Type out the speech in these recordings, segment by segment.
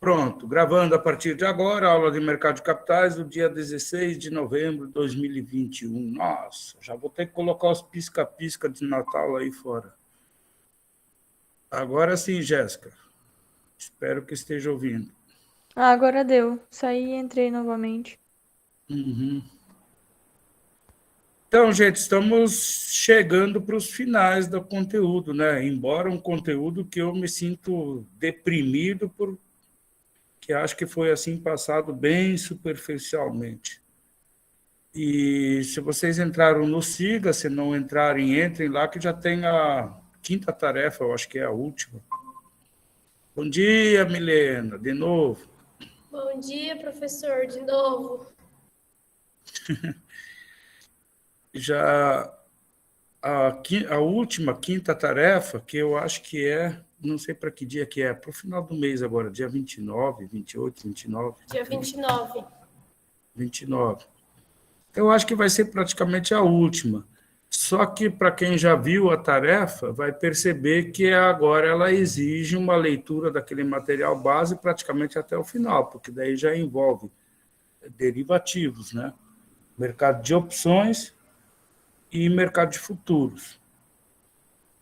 Pronto, gravando a partir de agora, a aula de mercado de capitais do dia 16 de novembro de 2021. Nossa, já vou ter que colocar os pisca-pisca de Natal aí fora. Agora sim, Jéssica. Espero que esteja ouvindo. Agora deu. Saí e entrei novamente. Então, gente, estamos chegando para os finais do conteúdo, né? Embora um conteúdo que eu me sinto deprimido porque acho que foi assim passado bem superficialmente. E se vocês entraram no Siga, se não entrarem, entrem lá que já tem a quinta tarefa, eu acho que é a última. Bom dia, Milena, de novo. Bom dia, professor, de novo. Já a última, quinta tarefa, que eu acho que não sei para que dia que é, para o final do mês agora, dia 29, 28, 29. Dia 29. 29. Eu acho que vai ser praticamente a última. Só que, para quem já viu a tarefa, vai perceber que agora ela exige uma leitura daquele material base praticamente até o final, porque daí já envolve derivativos, né? Mercado de opções e mercado de futuros.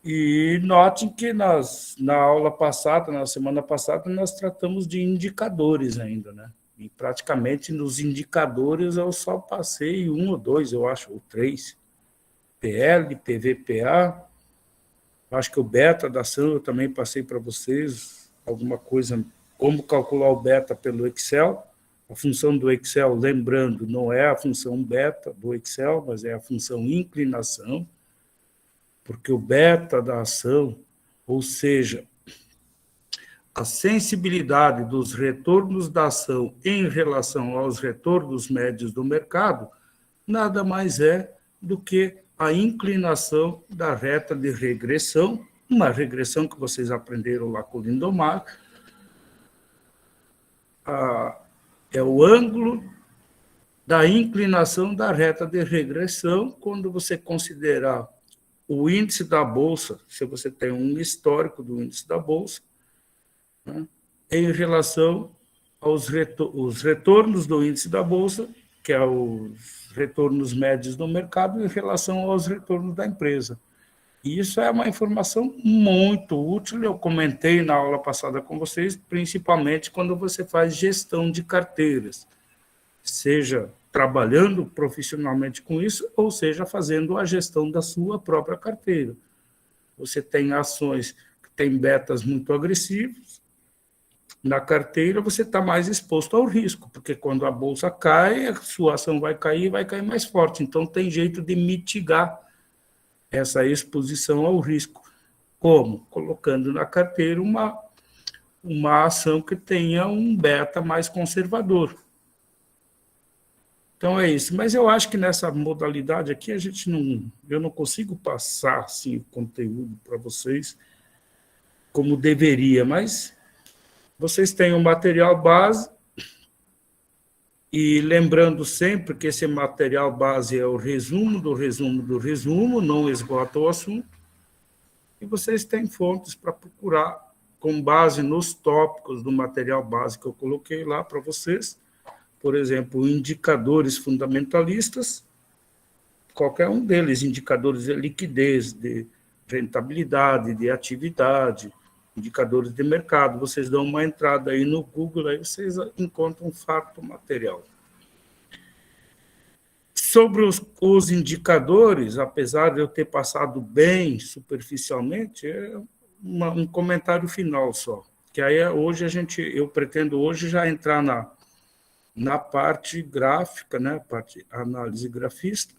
E notem que na aula passada, na semana passada, nós tratamos de indicadores ainda, né? E praticamente nos indicadores eu só passei 1 ou 2, eu acho, ou 3. PL, PVPA, acho que o beta da ação eu também passei para vocês, alguma coisa, como calcular o beta pelo Excel. A função do Excel, lembrando, não é a função beta do Excel, mas é a função inclinação, porque o beta da ação, ou seja, a sensibilidade dos retornos da ação em relação aos retornos médios do mercado, nada mais é do que a inclinação da reta de regressão, uma regressão que vocês aprenderam lá com o Lindomar, é o ângulo da inclinação da reta de regressão quando você considerar o índice da Bolsa, se você tem um histórico do índice da Bolsa, né, em relação aos os retornos do índice da Bolsa, que é os retornos médios do mercado, em relação aos retornos da empresa. E isso é uma informação muito útil, eu comentei na aula passada com vocês, principalmente quando você faz gestão de carteiras, seja trabalhando profissionalmente com isso, ou seja, fazendo a gestão da sua própria carteira. Você tem ações que têm betas muito agressivas, na carteira você está mais exposto ao risco, porque quando a bolsa cai, a sua ação vai cair mais forte. Então, tem jeito de mitigar essa exposição ao risco. Como? Colocando na carteira uma ação que tenha um beta mais conservador. Então, é isso. Mas eu acho que nessa modalidade aqui, eu não consigo passar assim, o conteúdo para vocês como deveria, mas vocês têm o material base e lembrando sempre que esse material base é o resumo do resumo do resumo, não esgota o assunto, e vocês têm fontes para procurar com base nos tópicos do material base que eu coloquei lá para vocês, por exemplo, indicadores fundamentalistas, qualquer um deles, indicadores de liquidez, de rentabilidade, de atividade, indicadores de mercado, vocês dão uma entrada aí no Google, aí vocês encontram um farto material. Sobre os indicadores, apesar de eu ter passado bem superficialmente, é um comentário final só, que aí hoje eu pretendo hoje já entrar na parte gráfica, né, parte análise grafista.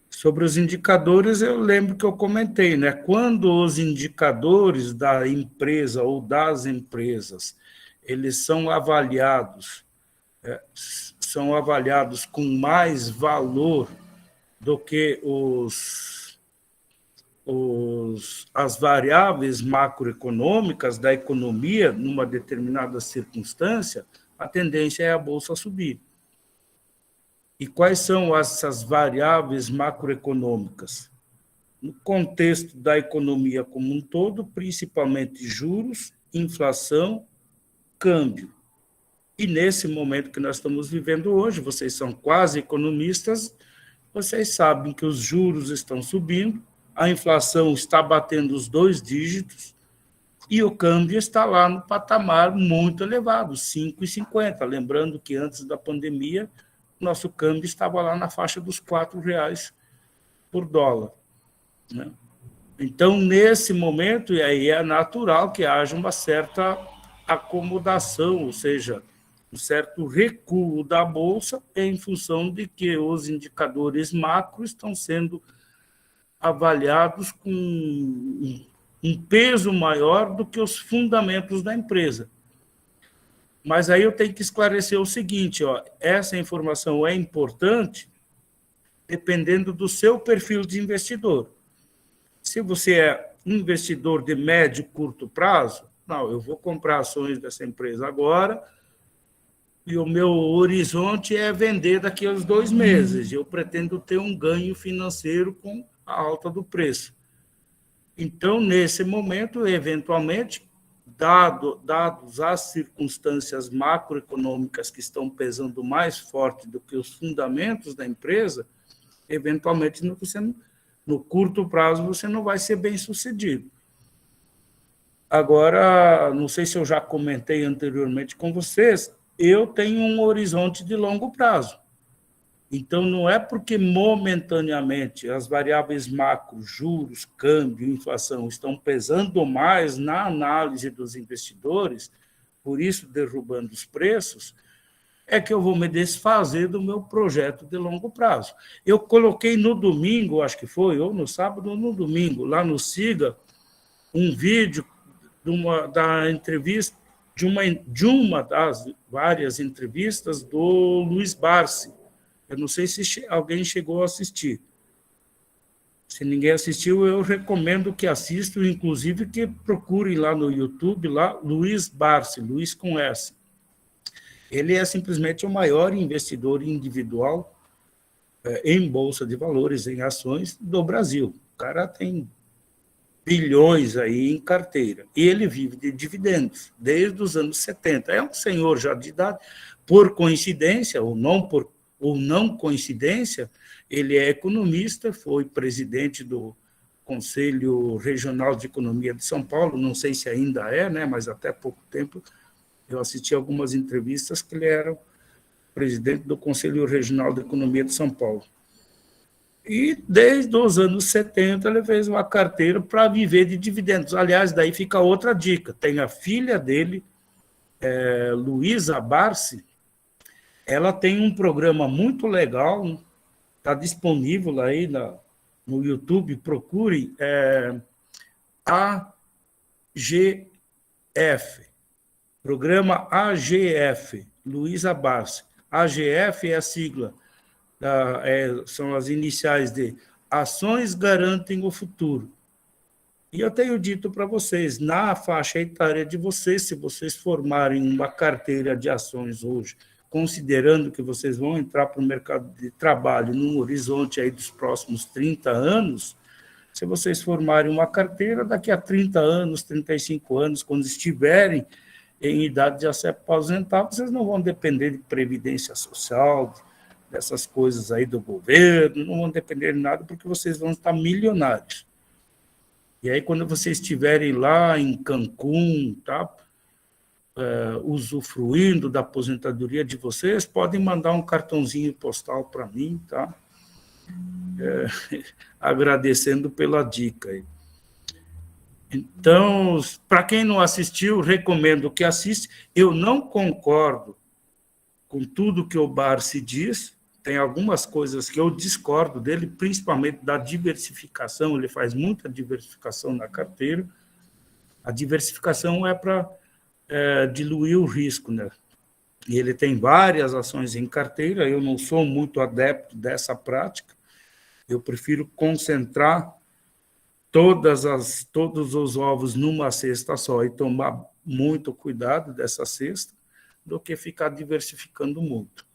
Sobre os indicadores, eu lembro que eu comentei, né? Quando os indicadores da empresa ou das empresas, eles são avaliados com mais valor do que as variáveis macroeconômicas da economia numa determinada circunstância, a tendência é a bolsa subir. E quais são essas variáveis macroeconômicas? No contexto da economia como um todo, principalmente juros, inflação câmbio. E nesse momento que nós estamos vivendo hoje, vocês são quase economistas, vocês sabem que os juros estão subindo, a inflação está batendo os 2 dígitos e o câmbio está lá no patamar muito elevado, 5,50. Lembrando que antes da pandemia, nosso câmbio estava lá na faixa dos R$ 4 por dólar, né? Então, nesse momento, e aí é natural que haja uma certa acomodação, ou seja, um certo recuo da Bolsa em função de que os indicadores macro estão sendo avaliados com um peso maior do que os fundamentos da empresa. Mas aí eu tenho que esclarecer o seguinte, ó, essa informação é importante dependendo do seu perfil de investidor. Se você é investidor de médio e curto prazo, não, eu vou comprar ações dessa empresa agora e o meu horizonte é vender daqui a 2 meses. Eu pretendo ter um ganho financeiro com a alta do preço. Então, nesse momento, eventualmente, dados as circunstâncias macroeconômicas que estão pesando mais forte do que os fundamentos da empresa, eventualmente, no curto prazo, você não vai ser bem sucedido. Agora, não sei se eu já comentei anteriormente com vocês, eu tenho um horizonte de longo prazo. Então, não é porque momentaneamente as variáveis macro, juros, câmbio, inflação, estão pesando mais na análise dos investidores, por isso derrubando os preços, é que eu vou me desfazer do meu projeto de longo prazo. Eu coloquei no domingo, acho que foi, ou no sábado ou no domingo, lá no Siga, um vídeo da entrevista, de uma das várias entrevistas do Luiz Barsi. Eu não sei se alguém chegou a assistir. Se ninguém assistiu, eu recomendo que assistam, inclusive que procurem lá no YouTube, lá, Luiz Barsi, Luiz com S. Ele é simplesmente o maior investidor individual em bolsa de valores, em ações do Brasil. O cara tem bilhões aí em carteira. E ele vive de dividendos desde os anos 70. É um senhor já de idade. Por coincidência, ou não coincidência, ele é economista, foi presidente do Conselho Regional de Economia de São Paulo, não sei se ainda é, né, mas até pouco tempo eu assisti algumas entrevistas que ele era presidente do Conselho Regional de Economia de São Paulo. E desde os anos 70 ele fez uma carteira para viver de dividendos. Aliás, daí fica outra dica. Tem a filha dele, Luísa Barsi, ela tem um programa muito legal, está disponível aí no YouTube, procure AGF, programa AGF, Luísa Barsi. AGF é a sigla, são as iniciais de Ações Garantem o Futuro. E eu tenho dito para vocês, na faixa etária de vocês, se vocês formarem uma carteira de ações hoje, considerando que vocês vão entrar para o mercado de trabalho num horizonte aí dos próximos 30 anos, se vocês formarem uma carteira, daqui a 30 anos, 35 anos, quando estiverem em idade de se aposentar, vocês não vão depender de previdência social, dessas coisas aí do governo, não vão depender de nada, porque vocês vão estar milionários. E aí, quando vocês estiverem lá em Cancún, tá? Usufruindo da aposentadoria de vocês, podem mandar um cartãozinho postal para mim, tá? Agradecendo pela dica aí. Então, para quem não assistiu, recomendo que assista. Eu não concordo com tudo que o Barsi diz, tem algumas coisas que eu discordo dele, principalmente da diversificação, ele faz muita diversificação na carteira. A diversificação é para diluir o risco, né? E ele tem várias ações em carteira, eu não sou muito adepto dessa prática, eu prefiro concentrar todos os ovos numa cesta só e tomar muito cuidado dessa cesta, do que ficar diversificando muito.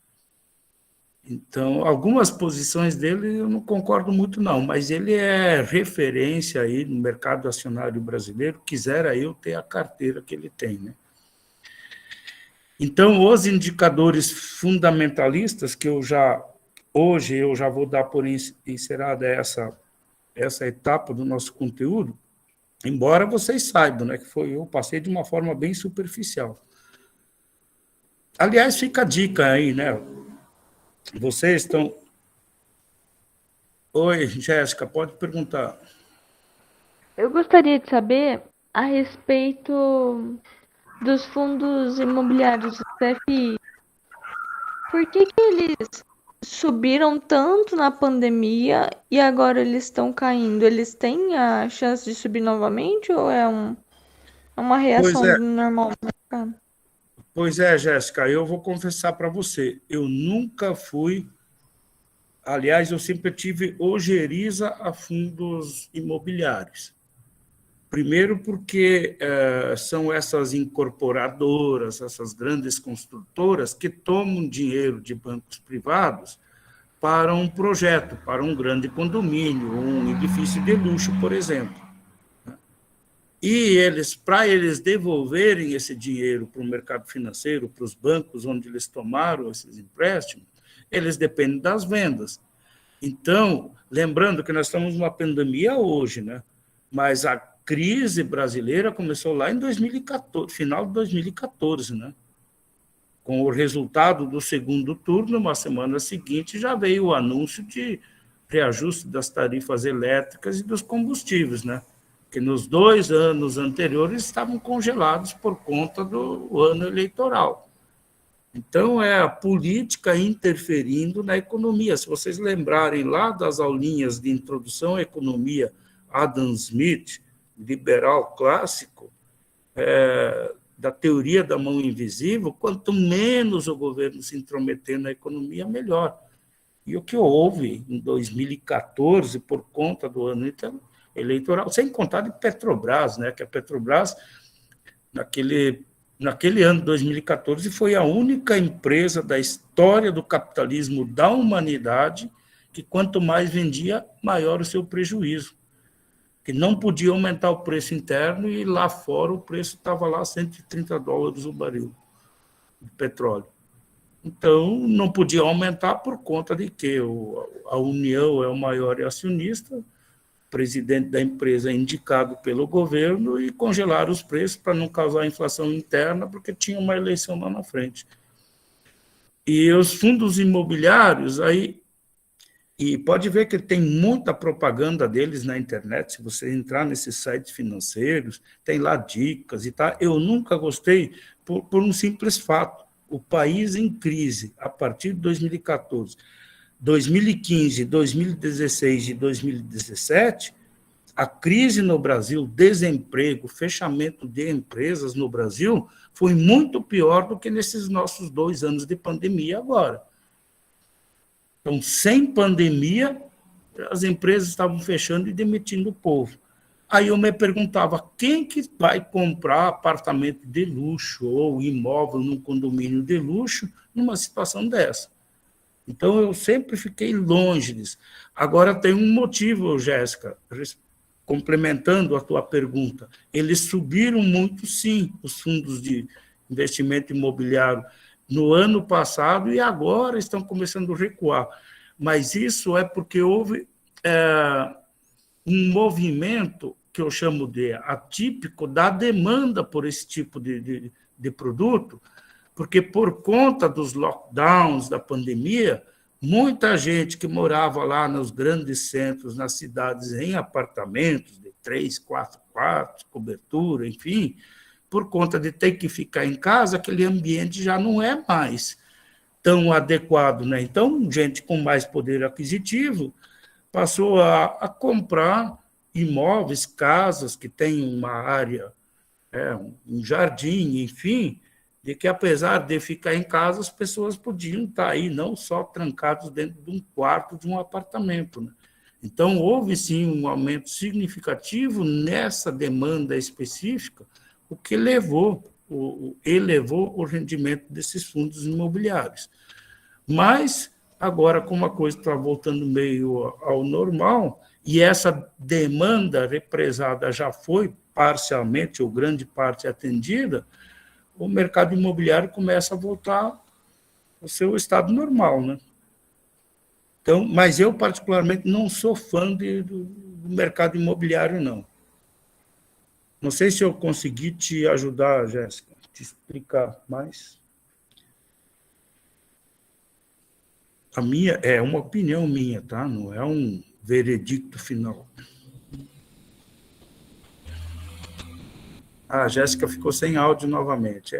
Então, algumas posições dele eu não concordo muito, não, mas ele é referência aí no mercado acionário brasileiro, quisera eu ter a carteira que ele tem, né? Então, os indicadores fundamentalistas, que hoje eu já vou dar por encerrada essa etapa do nosso conteúdo, embora vocês saibam, né, que eu passei de uma forma bem superficial. Aliás, fica a dica aí, né? Vocês estão... Oi, Jéssica, pode perguntar. Eu gostaria de saber a respeito dos fundos imobiliários do CFI. Por que eles subiram tanto na pandemia e agora eles estão caindo? Eles têm a chance de subir novamente ou é uma reação normal do mercado? Pois é, Jéssica, eu vou confessar para você, eu nunca fui... Aliás, eu sempre tive ojeriza a fundos imobiliários. Primeiro porque são essas incorporadoras, essas grandes construtoras que tomam dinheiro de bancos privados para um projeto, para um grande condomínio, um edifício de luxo, por exemplo. E para eles devolverem esse dinheiro para o mercado financeiro, para os bancos onde eles tomaram esses empréstimos, eles dependem das vendas. Então, lembrando que nós estamos numa pandemia hoje, né? Mas a crise brasileira começou lá em 2014, final de 2014, né? Com o resultado do segundo turno, uma semana seguinte, já veio o anúncio de reajuste das tarifas elétricas e dos combustíveis, né? Que nos 2 anos anteriores estavam congelados por conta do ano eleitoral. Então, é a política interferindo na economia. Se vocês lembrarem lá das aulinhas de introdução à economia, Adam Smith, liberal clássico, da teoria da mão invisível, quanto menos o governo se intrometer na economia, melhor. E o que houve em 2014, por conta do ano eleitoral, sem contar de Petrobras, né? Que a Petrobras, naquele ano de 2014, foi a única empresa da história do capitalismo da humanidade que, quanto mais vendia, maior o seu prejuízo. Que não podia aumentar o preço interno e lá fora o preço estava lá $130 o barril de petróleo. Então, não podia aumentar por conta de que a União é o maior acionista, o presidente da empresa é indicado pelo governo e congelaram os preços para não causar inflação interna, porque tinha uma eleição lá na frente. E os fundos imobiliários, aí, e pode ver que tem muita propaganda deles na internet, se você entrar nesses sites financeiros, tem lá dicas e tal. Eu nunca gostei por um simples fato. O país em crise, a partir de 2014, 2015, 2016 e 2017, a crise no Brasil, desemprego, fechamento de empresas no Brasil, foi muito pior do que nesses nossos 2 anos de pandemia agora. Então, sem pandemia, as empresas estavam fechando e demitindo o povo. Aí eu me perguntava, quem que vai comprar apartamento de luxo ou imóvel num condomínio de luxo numa situação dessa? Então, eu sempre fiquei longe disso. Agora, tem um motivo, Jéssica, complementando a tua pergunta. Eles subiram muito, sim, os fundos de investimento imobiliário no ano passado e agora estão começando a recuar. Mas isso é porque houve um movimento que eu chamo de atípico da demanda por esse tipo de produto, porque por conta dos lockdowns, da pandemia, muita gente que morava lá nos grandes centros, nas cidades, em apartamentos de 3, 4 quartos, cobertura, enfim, por conta de ter que ficar em casa, aquele ambiente já não é mais tão adequado, né? Então, gente com mais poder aquisitivo passou a comprar imóveis, casas que têm uma área, um jardim, enfim, de que, apesar de ficar em casa, as pessoas podiam estar aí, não só trancados dentro de um quarto de um apartamento, né? Então, houve, sim, um aumento significativo nessa demanda específica, o que elevou o rendimento desses fundos imobiliários. Mas, agora, como a coisa está voltando meio ao normal, e essa demanda represada já foi parcialmente, ou grande parte, atendida, o mercado imobiliário começa a voltar ao seu estado normal, né? Então, mas eu, particularmente, não sou fã do mercado imobiliário, não. Não sei se eu consegui te ajudar, Jéssica, te explicar mais. A minha é uma opinião minha, tá? Não é um veredicto final. A Jéssica ficou sem áudio novamente.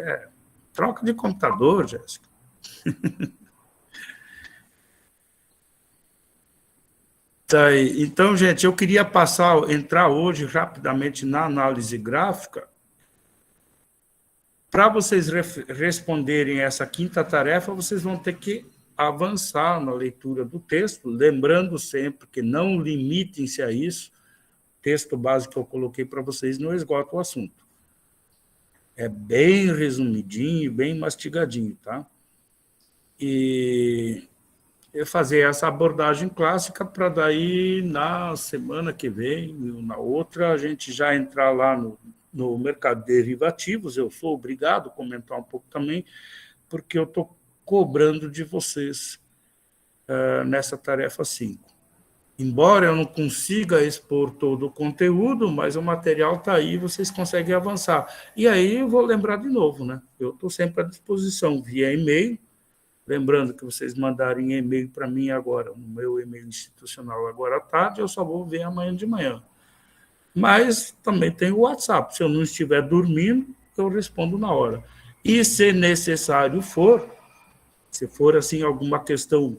Troca de computador, Jéssica. Tá aí. Então, gente, eu queria entrar hoje rapidamente na análise gráfica para vocês responderem essa quinta tarefa, vocês vão ter que avançar na leitura do texto, lembrando sempre que não limitem-se a isso. O texto básico que eu coloquei para vocês não esgota o assunto. É bem resumidinho, bem mastigadinho, tá? E fazer essa abordagem clássica para daí, na semana que vem, na outra, a gente já entrar lá no mercado de derivativos. Eu sou obrigado a comentar um pouco também, porque eu estou cobrando de vocês nessa tarefa 5. Embora eu não consiga expor todo o conteúdo, mas o material está aí, vocês conseguem avançar. E aí eu vou lembrar de novo, né? Eu estou sempre à disposição via e-mail, lembrando que vocês mandarem e-mail para mim agora, no meu e-mail institucional agora à tarde, eu só vou ver amanhã de manhã. Mas também tem o WhatsApp. Se eu não estiver dormindo, eu respondo na hora. E se necessário se for assim alguma questão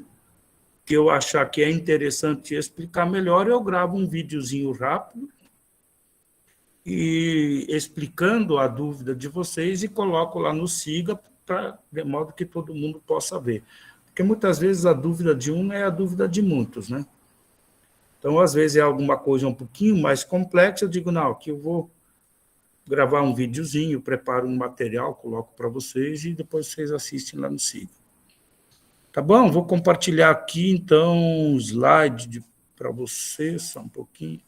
que eu achar que é interessante explicar melhor, eu gravo um videozinho rápido e explicando a dúvida de vocês e coloco lá no Siga, de modo que todo mundo possa ver. Porque muitas vezes a dúvida de um é a dúvida de muitos, né? Então, às vezes é alguma coisa um pouquinho mais complexa, eu digo, não, aqui eu vou gravar um videozinho, preparo um material, coloco para vocês e depois vocês assistem lá no Siga. Tá bom? Vou compartilhar aqui, então, um slide para vocês, só um pouquinho.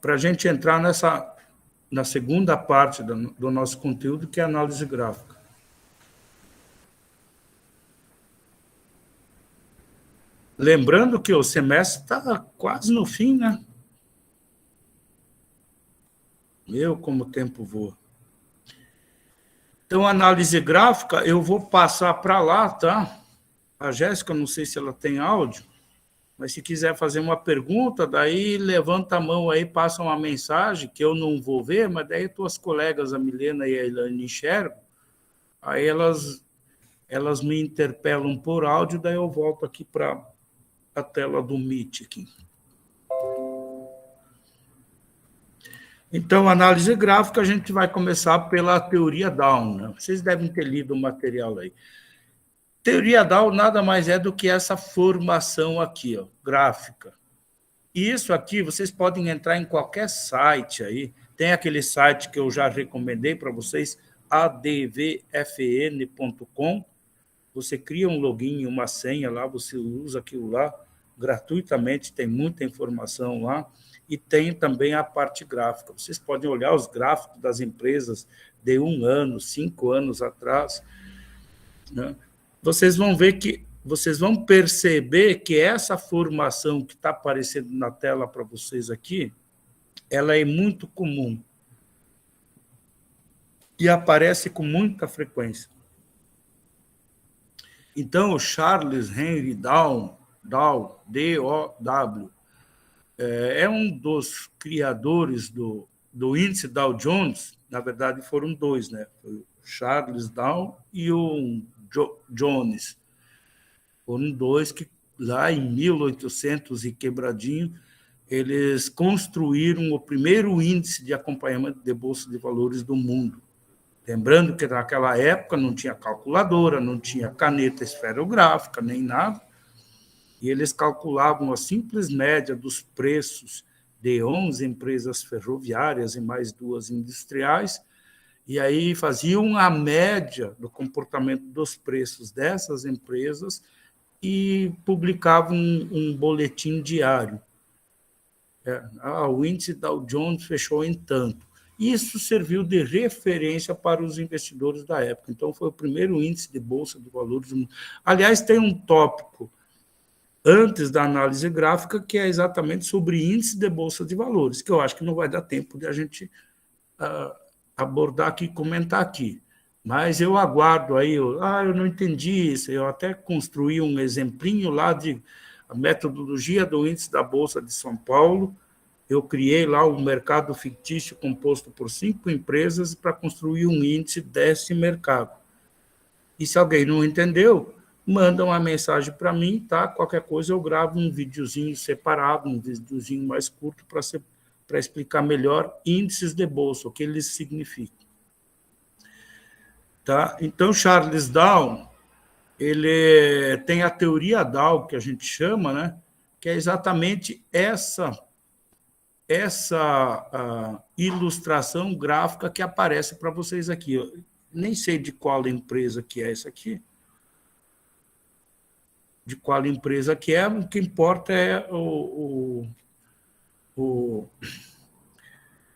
Para a gente entrar na segunda parte do nosso conteúdo, que é a análise gráfica. Lembrando que o semestre está quase no fim, né? Como o tempo voa. Então, análise gráfica, eu vou passar para lá, tá? A Jéssica, não sei se ela tem áudio, mas se quiser fazer uma pergunta, daí levanta a mão aí, passa uma mensagem, que eu não vou ver, mas daí tuas colegas, a Milena e a Ilane, enxergam, aí elas me interpelam por áudio, daí eu volto aqui para a tela do Meet aqui. Então, análise gráfica, a gente vai começar pela teoria Down, né? Vocês devem ter lido o material aí. Teoria Down nada mais é do que essa formação aqui, ó, gráfica. E isso aqui, vocês podem entrar em qualquer site aí. Tem aquele site que eu já recomendei para vocês, advfn.com. Você cria um login, uma senha lá, você usa aquilo lá gratuitamente, tem muita informação lá, e tem também a parte gráfica. Vocês podem olhar os gráficos das empresas de 1 ano, 5 anos atrás, né? Vocês vão perceber que essa formação que está aparecendo na tela para vocês aqui, ela é muito comum e aparece com muita frequência. Então, o Charles Henry Dow, D-O-W, é um dos criadores do índice Dow Jones. Na verdade, foram dois, né? Foi o Charles Dow e o Jones. Foram dois que, lá em 1800 e quebradinho, eles construíram o primeiro índice de acompanhamento de bolsa de valores do mundo. Lembrando que naquela época não tinha calculadora, não tinha caneta esferográfica, nem nada, e eles calculavam a simples média dos preços de 11 empresas ferroviárias e mais 2 industriais, e aí faziam a média do comportamento dos preços dessas empresas e publicavam um boletim diário. O índice Dow Jones fechou em tanto. Isso serviu de referência para os investidores da época. Então, foi o primeiro índice de Bolsa de Valores. Aliás, tem um tópico antes da análise gráfica que é exatamente sobre índice de Bolsa de Valores, que eu acho que não vai dar tempo de a gente abordar aqui, comentar aqui. Mas eu aguardo aí, eu não entendi isso, eu até construí um exemplinho lá de a metodologia do índice da Bolsa de São Paulo. Eu criei lá um mercado fictício composto por 5 empresas para construir um índice desse mercado. E se alguém não entendeu, manda uma mensagem para mim, tá? Qualquer coisa eu gravo um videozinho separado, um videozinho mais curto para explicar melhor índices de bolsa, o que eles significam. Tá? Então, Charles Dow, ele tem a teoria Dow, que a gente chama, né? Que é exatamente essa ilustração gráfica que aparece para vocês aqui. Eu nem sei de qual empresa que é essa aqui, de qual empresa que é, o que importa é o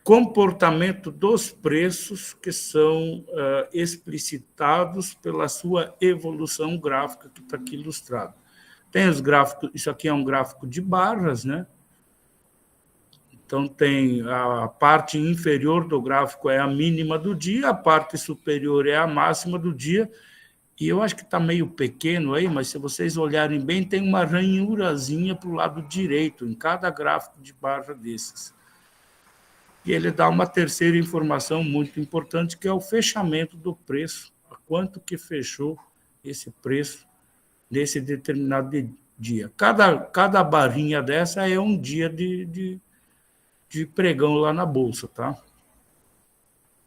comportamento dos preços que são explicitados pela sua evolução gráfica, que está aqui ilustrado. Tem os gráficos, isso aqui é um gráfico de barras, né? Então, tem a parte inferior do gráfico é a mínima do dia, a parte superior é a máxima do dia, e eu acho que está meio pequeno aí, mas se vocês olharem bem, tem uma ranhurazinha para o lado direito, em cada gráfico de barra desses. E ele dá uma terceira informação muito importante, que é o fechamento do preço, a quanto que fechou esse preço nesse determinado dia. Cada barrinha dessa é um dia de pregão lá na Bolsa, tá?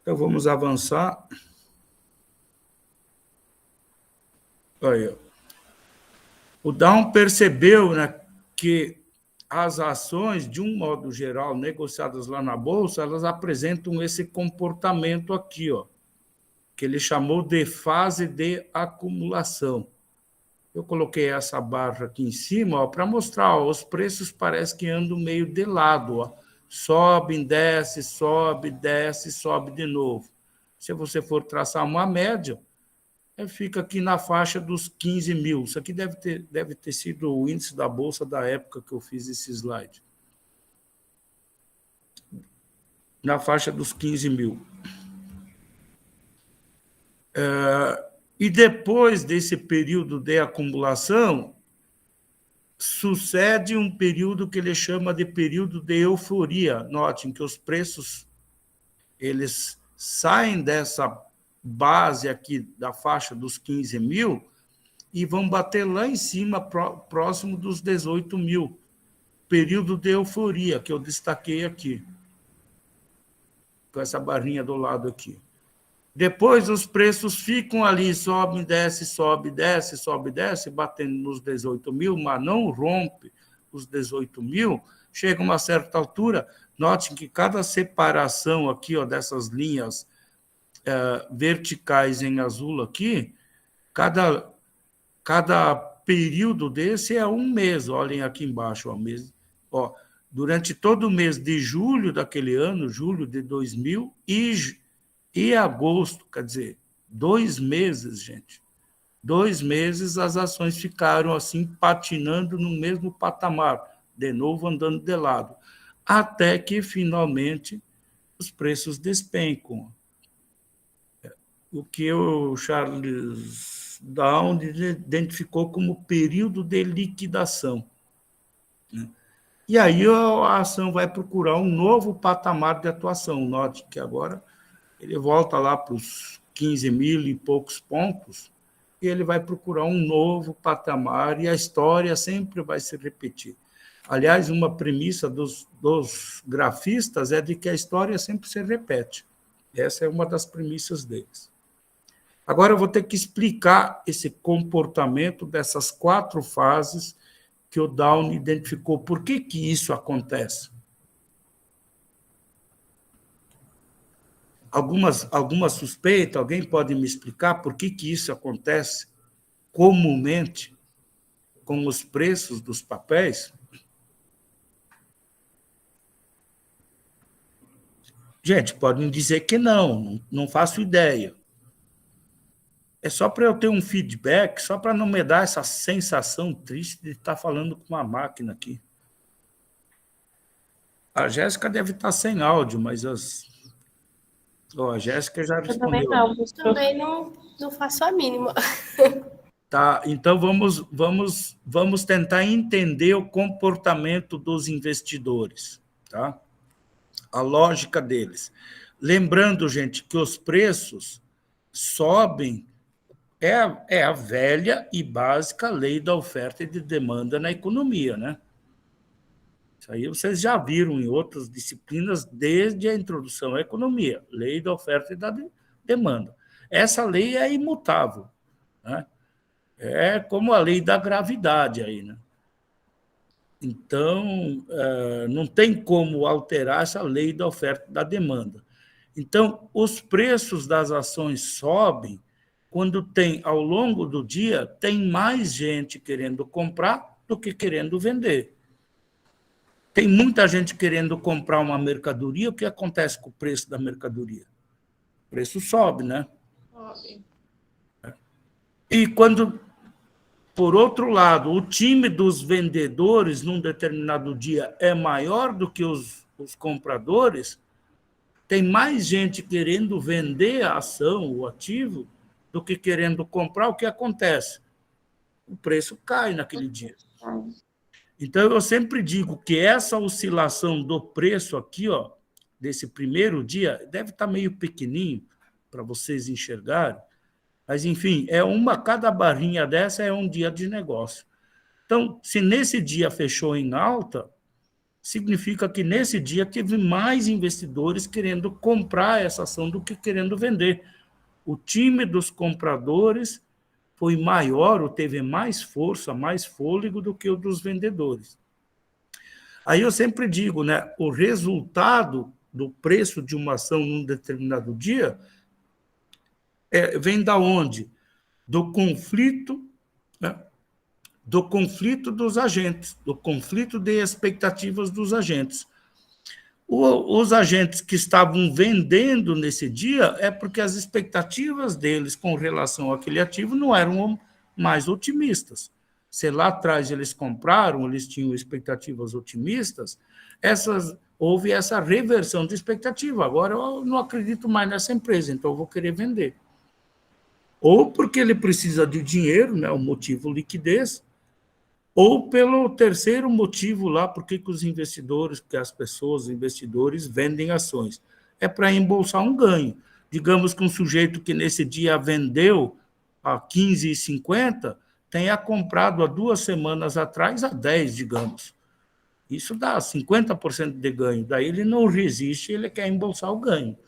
Então, vamos avançar. Aí, o Dow percebeu, né, que as ações, de um modo geral, negociadas lá na Bolsa, elas apresentam esse comportamento aqui, ó, que ele chamou de fase de acumulação. Eu coloquei essa barra aqui em cima para mostrar, ó, os preços parece que andam meio de lado, ó. Sobe, desce, sobe, desce, sobe de novo. Se você for traçar uma média, fica aqui na faixa dos 15 mil. Isso aqui deve ter sido o índice da Bolsa da época que eu fiz esse slide. Na faixa dos 15 mil. E depois desse período de acumulação, sucede um período que ele chama de período de euforia. Notem que os preços eles saem dessa base aqui da faixa dos 15 mil e vão bater lá em cima, próximo dos 18 mil. Período de euforia, que eu destaquei aqui, com essa barrinha do lado aqui. Depois os preços ficam ali, sobe, desce, batendo nos 18 mil, mas não rompe os 18 mil. Chega uma certa altura, notem que cada separação aqui, ó, dessas linhas verticais em azul aqui, cada período desse é um mês. Olhem aqui embaixo, ó, durante todo o mês de julho daquele ano, julho de 2000, e agosto, quer dizer, 2 meses, gente. 2 meses as ações ficaram assim, patinando no mesmo patamar, de novo andando de lado, até que, finalmente, os preços despencam. O que o Charles Dow identificou como período de liquidação. E aí a ação vai procurar um novo patamar de atuação. Note que agora ele volta lá para os 15 mil e poucos pontos, e ele vai procurar um novo patamar, e a história sempre vai se repetir. Aliás, uma premissa dos grafistas é de que a história sempre se repete. Essa é uma das premissas deles. Agora eu vou ter que explicar esse comportamento dessas 4 fases que o Dow identificou. Por que isso acontece? alguma suspeita? Alguém pode me explicar por que isso acontece comumente com os preços dos papéis? Gente, podem dizer que não faço ideia. É só para eu ter um feedback, só para não me dar essa sensação triste de estar falando com uma máquina aqui. A Jéssica deve estar sem áudio, mas a Jéssica já Eu também respondeu. não. Também não faço a mínima. Tá, então vamos tentar entender o comportamento dos investidores, tá? A lógica deles. Lembrando, gente, que os preços sobem, é a velha e básica lei da oferta e de demanda na economia, né? Isso aí vocês já viram em outras disciplinas desde a introdução à economia, lei da oferta e da demanda. Essa lei é imutável, né? É como a lei da gravidade aí, né? Então, não tem como alterar essa lei da oferta e da demanda. Então, os preços das ações sobem quando tem, ao longo do dia, tem mais gente querendo comprar do que querendo vender. Tem muita gente querendo comprar uma mercadoria, o que acontece com o preço da mercadoria? O preço sobe, né? Sobe. E quando, por outro lado, o time dos vendedores, num determinado dia, é maior do que os compradores, tem mais gente querendo vender a ação, o ativo, do que querendo comprar, o que acontece? O preço cai naquele dia. Então, eu sempre digo que essa oscilação do preço aqui, ó, desse primeiro dia, deve estar meio pequenininho para vocês enxergarem, mas, enfim, cada barrinha dessa é um dia de negócio. Então, se nesse dia fechou em alta, significa que nesse dia teve mais investidores querendo comprar essa ação do que querendo vender. O time dos compradores foi maior, ou teve mais força, mais fôlego do que o dos vendedores. Aí eu sempre digo, né, o resultado do preço de uma ação num determinado dia vem da onde? Do conflito, né, do conflito dos agentes, do conflito de expectativas dos agentes. Os agentes que estavam vendendo nesse dia é porque as expectativas deles com relação àquele ativo não eram mais otimistas. Se lá atrás eles compraram, eles tinham expectativas otimistas, houve essa reversão de expectativa. Agora eu não acredito mais nessa empresa, então eu vou querer vender. Ou porque ele precisa de dinheiro, né, o motivo liquidez, ou pelo terceiro motivo lá, porque os investidores vendem ações. É para embolsar um ganho. Digamos que um sujeito que nesse dia vendeu a 15,50 tenha comprado há 2 semanas atrás a 10, digamos. Isso dá 50% de ganho. Daí ele não resiste, ele quer embolsar o ganho.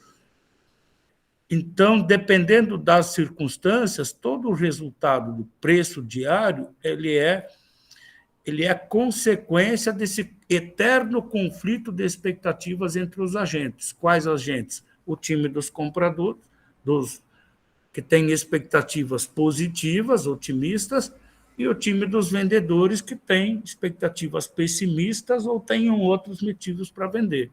Então, dependendo das circunstâncias, todo o resultado do preço diário ele é consequência desse eterno conflito de expectativas entre os agentes. Quais agentes? O time dos compradores, que tem expectativas positivas, otimistas, e o time dos vendedores, que tem expectativas pessimistas ou tenham outros motivos para vender.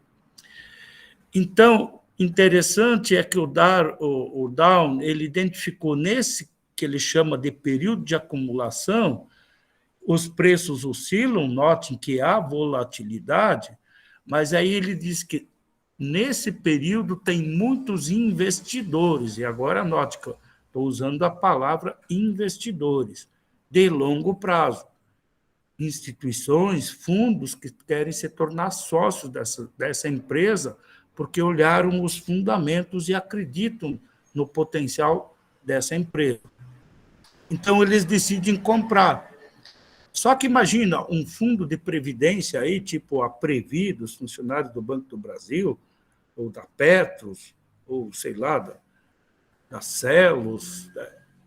Então, interessante é que o Down ele identificou nesse que ele chama de período de acumulação. Os preços oscilam, notem que há volatilidade, mas aí ele diz que nesse período tem muitos investidores, e agora note que estou usando a palavra investidores, de longo prazo. Instituições, fundos que querem se tornar sócios dessa empresa, porque olharam os fundamentos e acreditam no potencial dessa empresa. Então, eles decidem comprar. Só que imagina um fundo de previdência aí, tipo a Previ, dos funcionários do Banco do Brasil, ou da Petros, ou sei lá, da Celos,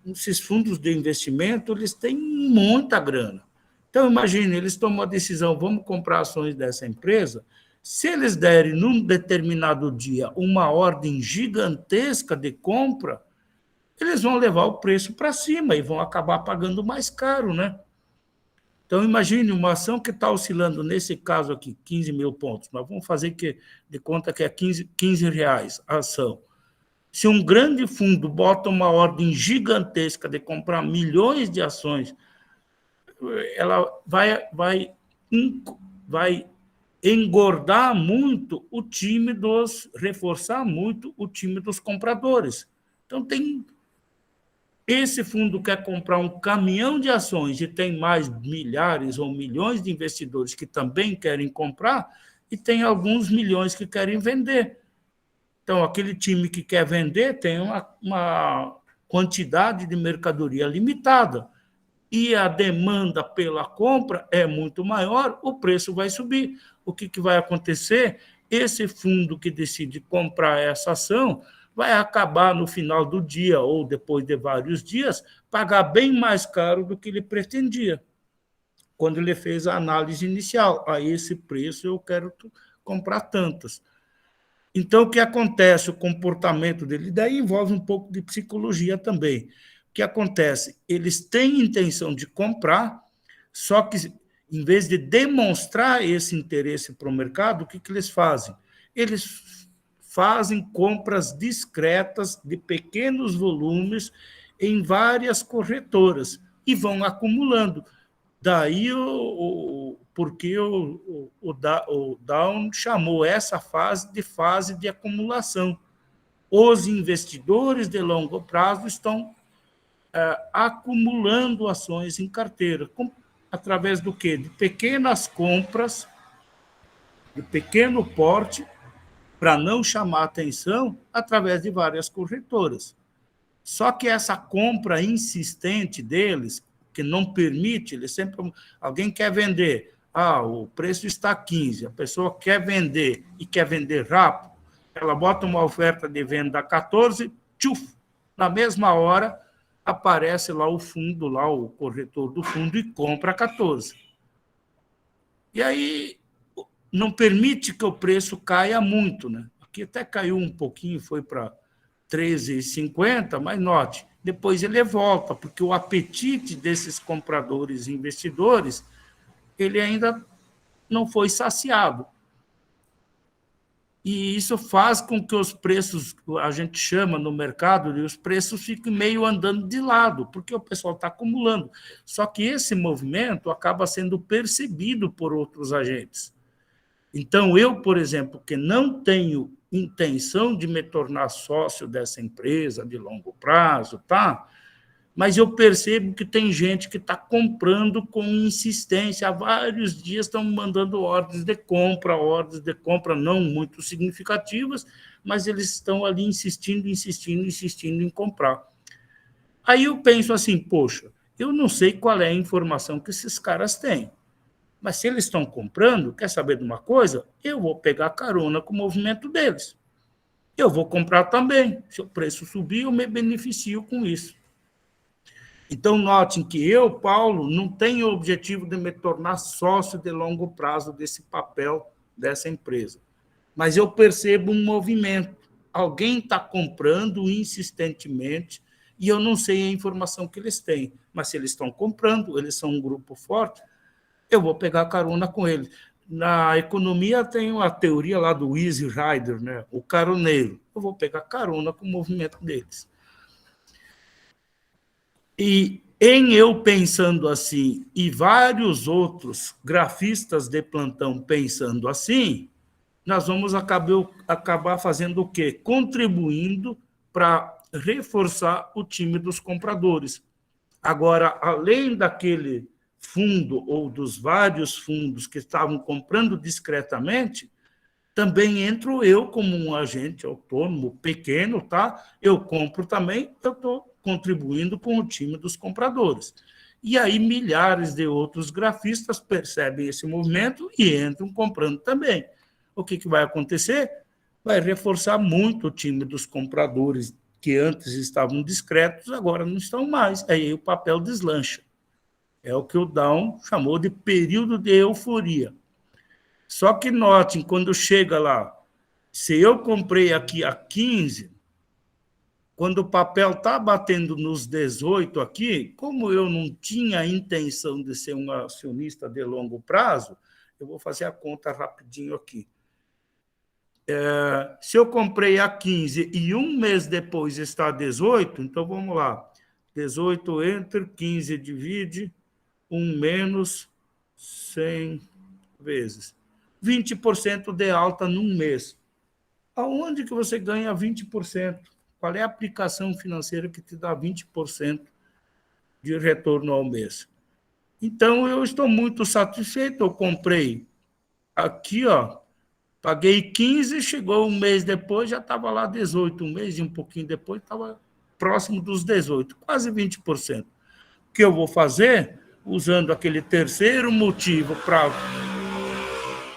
esses fundos de investimento, eles têm muita grana. Então, imagine, eles tomam a decisão, vamos comprar ações dessa empresa, Se eles derem, num determinado dia, uma ordem gigantesca de compra, eles vão levar o preço para cima e vão acabar pagando mais caro, né? Então, imagine uma ação que está oscilando, nesse caso aqui, 15 mil pontos, mas vamos fazer de conta que é 15 reais a ação. Se um grande fundo bota uma ordem gigantesca de comprar milhões de ações, ela vai engordar muito o time reforçar muito o time dos compradores. Então, esse fundo quer comprar um caminhão de ações e tem mais milhares ou milhões de investidores que também querem comprar e tem alguns milhões que querem vender. Então, aquele time que quer vender tem uma quantidade de mercadoria limitada e a demanda pela compra é muito maior, o preço vai subir. O que vai acontecer? Esse fundo que decide comprar essa ação vai acabar no final do dia ou depois de vários dias, pagar bem mais caro do que ele pretendia, quando ele fez a análise inicial. A esse preço eu quero comprar tantas. Então, o que acontece? O comportamento dele, daí envolve um pouco de psicologia também. O que acontece? Eles têm intenção de comprar, só que, em vez de demonstrar esse interesse para o mercado, o que eles fazem? Eles fazem compras discretas de pequenos volumes em várias corretoras e vão acumulando. Daí, porque o Down chamou essa fase de acumulação. Os investidores de longo prazo estão acumulando ações em carteira, através do quê? De pequenas compras, de pequeno porte, para não chamar atenção, através de várias corretoras. Só que essa compra insistente deles, que não permite, ele sempre... Alguém quer vender, o preço está 15, a pessoa quer vender e quer vender rápido, ela bota uma oferta de venda a 14, tchuf, na mesma hora aparece lá o fundo, lá o corretor do fundo e compra a 14. E aí não permite que o preço caia muito, né? Aqui até caiu um pouquinho, foi para 13,50, mas note, depois ele volta, porque o apetite desses compradores e investidores, ele ainda não foi saciado. E isso faz com que os preços, a gente chama no mercado, os preços fiquem meio andando de lado, porque o pessoal está acumulando. Só que esse movimento acaba sendo percebido por outros agentes. Então, eu, por exemplo, que não tenho intenção de me tornar sócio dessa empresa de longo prazo, tá? Mas eu percebo que tem gente que está comprando com insistência. Há vários dias estão mandando ordens de compra não muito significativas, mas eles estão ali insistindo em comprar. Aí eu penso assim, poxa, eu não sei qual é a informação que esses caras têm, mas se eles estão comprando, quer saber de uma coisa? Eu vou pegar carona com o movimento deles. Eu vou comprar também. Se o preço subir, eu me beneficio com isso. Então, notem que eu, Paulo, não tenho o objetivo de me tornar sócio de longo prazo desse papel dessa empresa. Mas eu percebo um movimento. Alguém está comprando insistentemente e eu não sei a informação que eles têm. Mas se eles estão comprando, eles são um grupo forte, eu vou pegar carona com eles. Na economia tem uma teoria lá do Easy Rider, né? O caroneiro. Eu vou pegar carona com o movimento deles. E em eu pensando assim, e vários outros grafistas de plantão pensando assim, nós vamos acabar fazendo o quê? Contribuindo para reforçar o time dos compradores. Agora, além daquele fundo ou dos vários fundos que estavam comprando discretamente, também entro eu como um agente autônomo pequeno, tá? Eu compro também, eu estou contribuindo com o time dos compradores. E aí milhares de outros grafistas percebem esse movimento e entram comprando também. O que vai acontecer? Vai reforçar muito o time dos compradores, que antes estavam discretos, agora não estão mais. Aí o papel deslancha. É o que o Down chamou de período de euforia. Só que notem, quando chega lá, se eu comprei aqui a 15, quando o papel está batendo nos 18 aqui, como eu não tinha intenção de ser um acionista de longo prazo, eu vou fazer a conta rapidinho aqui. Se eu comprei a 15 e um mês depois está a 18, então vamos lá. 18 entre 15 divide 1 menos 100 vezes. 20% de alta num mês. Aonde que você ganha 20%? Qual é a aplicação financeira que te dá 20% de retorno ao mês? Então, eu estou muito satisfeito. Eu comprei aqui, ó, paguei 15, chegou um mês depois, já estava lá 18. Um mês e um pouquinho depois, estava próximo dos 18, quase 20%. O que eu vou fazer? Usando aquele terceiro motivo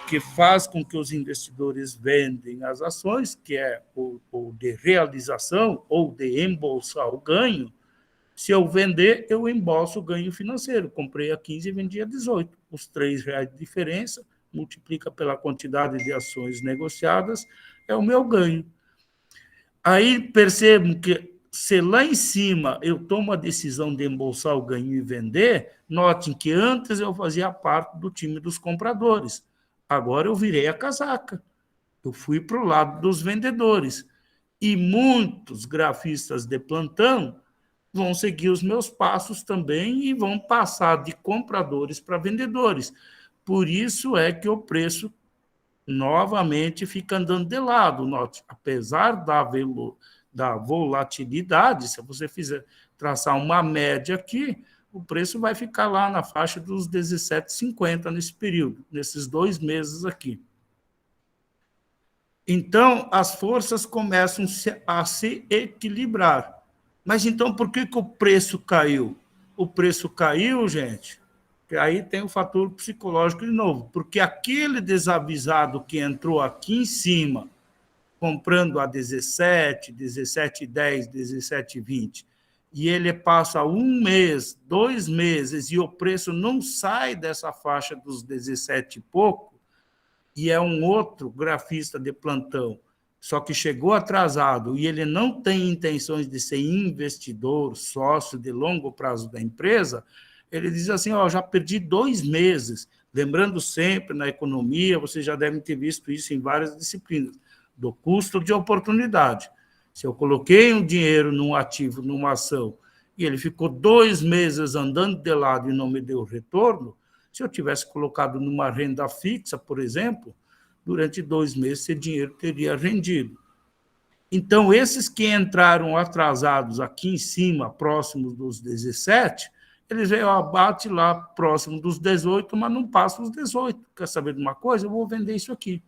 que faz com que os investidores vendem as ações, que é o de realização ou de embolsar o ganho. Se eu vender, eu embolso o ganho financeiro. Comprei a 15 e vendi a 18. Os R$3 de diferença, multiplica pela quantidade de ações negociadas, é o meu ganho. Aí percebo que, se lá em cima eu tomo a decisão de embolsar o ganho e vender, notem que antes eu fazia parte do time dos compradores. Agora eu virei a casaca. Eu fui para o lado dos vendedores. E muitos grafistas de plantão vão seguir os meus passos também e vão passar de compradores para vendedores. Por isso é que o preço novamente fica andando de lado. Note, apesar da volatilidade, se você fizer traçar uma média aqui, o preço vai ficar lá na faixa dos 17,50 nesse período, nesses 2 meses aqui. Então, as forças começam a se equilibrar. Mas então, por que o preço caiu? O preço caiu, gente, que aí tem o fator psicológico de novo, porque aquele desavisado que entrou aqui em cima, comprando a 17, 17,10, 17,20, e ele passa 1 mês, 2 meses, e o preço não sai dessa faixa dos 17 e pouco, e é um outro grafista de plantão, só que chegou atrasado e ele não tem intenções de ser investidor, sócio de longo prazo da empresa, ele diz assim, ó, já perdi 2 meses. Lembrando sempre, na economia, vocês já devem ter visto isso em várias disciplinas, do custo de oportunidade. Se eu coloquei um dinheiro num ativo, numa ação, e ele ficou 2 meses andando de lado e não me deu retorno, se eu tivesse colocado numa renda fixa, por exemplo, durante 2 meses esse dinheiro teria rendido. Então, esses que entraram atrasados aqui em cima, próximos dos 17, eles veem, abate lá próximo dos 18, mas não passa os 18. Quer saber de uma coisa? Eu vou vender isso aqui